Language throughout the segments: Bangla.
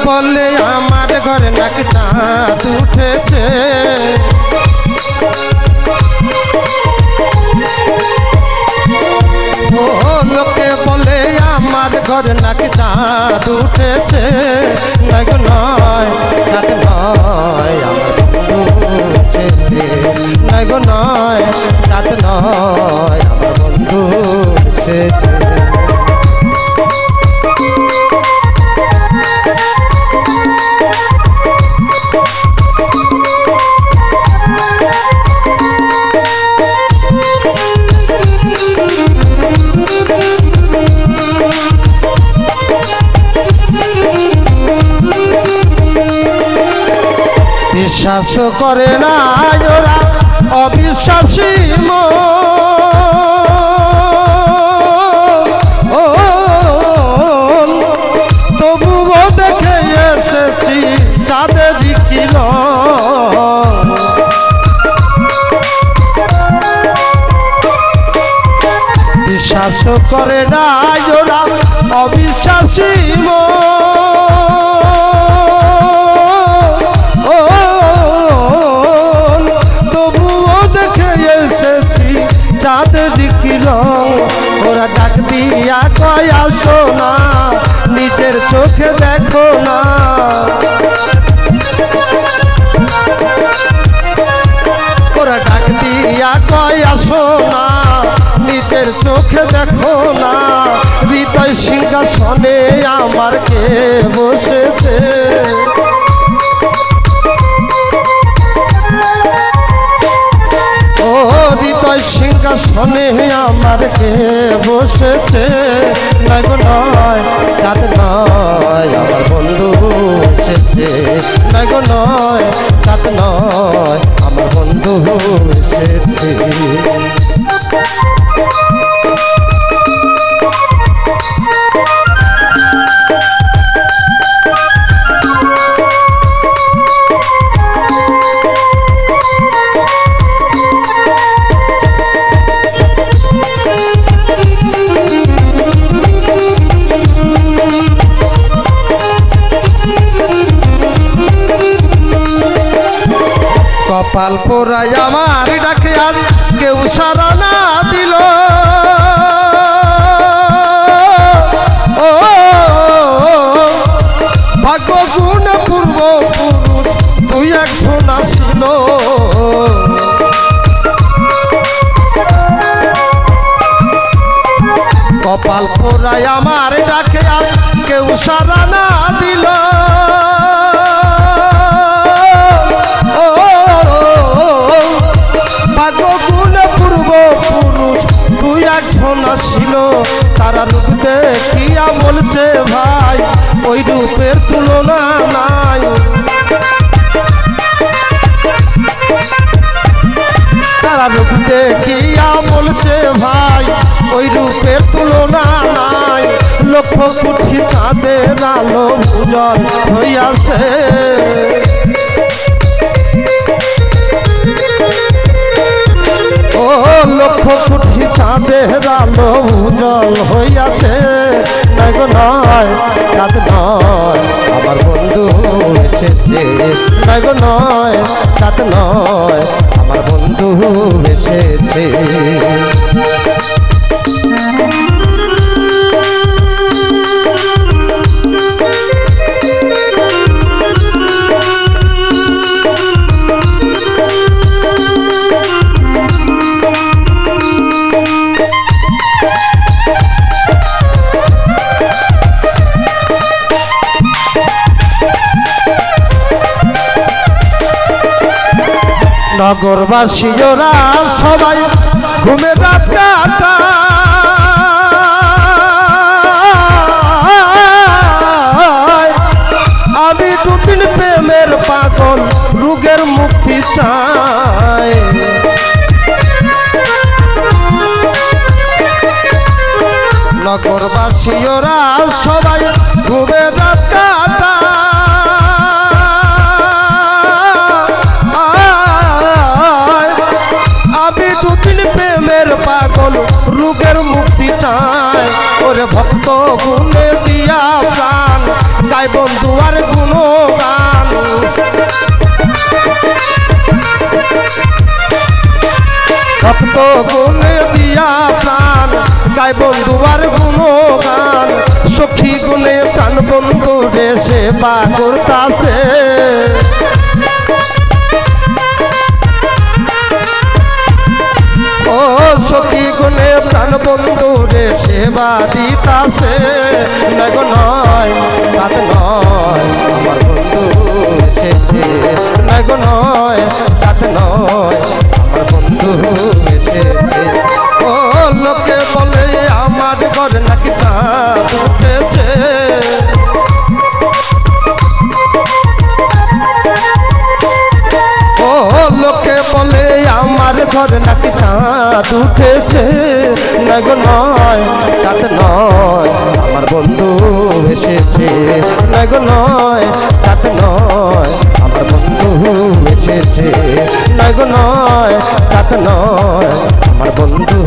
বলে আমার ঘরে নাকি চাঁদ উঠেছে, ও লোকে বলে আমার ঘরে নাকি চাঁদ উঠেছে। নয় গো নয়, চাঁদ নয় আমার বন্ধু এসেছে। নয় গো নয়, চাঁদ নয় আমার বন্ধু এসেছে। বিশ্বাস তো করে না ওরা অবিশ্বাসী মন, তবুও দেখে এসেছি চাঁদের কিরণ। বিশ্বাস তো করে না ওরা অবিশ্বাসী মন, তবুও দেখে এসেছি চাঁদের কিরণ। ওরা ডাক দিয়া কয় আসো না, নিজের চোখে দেখো না। ওরা ডাক দিয়া কয় আসো না, নিজের চোখে দেখো না। হৃদয় সিংহাসনে আমার কে বসেছে, ও হৃদয় সিংহাসনে আমার কে বসেছে। নয় গো নয়, চাঁদ নয় আমার বন্ধু এসেছে। নয় গো নয়, চাঁদ নয় আমার বন্ধু এসেছে। কপাল পোড়ায় আমার ডাকে আর কেউ সাড়া না দিল, ও ভাগ্য গুণ পূর্ব পুরুষ দুই একজন আসিল। কপাল পোড়ায় আমার ডাকে আর কেউ সাড়া না দিল, পূর্ব পুরুষ দুই একজন আসিল। তারা রূপ দেখিয়া বলছে ভাই ওই রূপের তুলনা নাই। তারা রূপ দেখিয়া বলছে ভাই ওই রূপের তুলনা নাই। লক্ষ কোটি চাঁদের আলো উজ্জ্বল হইয়াছে, ও লক্ষ কোটি চাঁদের আলো উজ্জ্বল হইয়াছে। নয় গো নয়, চাঁদ নয় আমার বন্ধু এসেছে। নয় গো নয়, চাঁদ নয় আমার বন্ধু এসেছে। নগরবাসী ওরা সবাই ঘুমে রাত কাটায়, আমি দুদিন প্রেমের পাগল রোগের মুক্তি চাই। নগরবাসী ওরা সবাই ঘুমে রাত কাটায়, প্রেমের পাগল রোগের মুক্তি চায়। ওরে ভক্ত গুণে দিয়া প্রাণ গাই বন্ধু আর গুণগান ভক্ত গুণে দিয়া প্রাণ গাই বন্ধু আর গুণগান সখী গুণে প্রাণ বন্ধু রে সেবা করতাছে ও সখী গুণে প্রাণ বন্ধু রে সেবা দিতাছে নয় গো নয় রাত নয় আমার বন্ধু এসেছে নয় গো নয় রাত নয় আমার বন্ধু এসেছে ও লোকে বলে আমার ঘর নাকি চাঁদ উঠেছে ও লোকে বলে আমার ঘর নাকি চাঁদ উঠেছে নয় গো নয় চাঁদ নয় আমার বন্ধু এসেছে নয় গো নয় চাঁদ নয় আমার বন্ধু এসেছে নয় গো নয় চাঁদ নয় আমার বন্ধু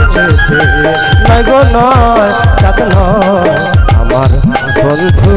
এসেছে নয় গো নয় চাঁদ নয় আমার বন্ধু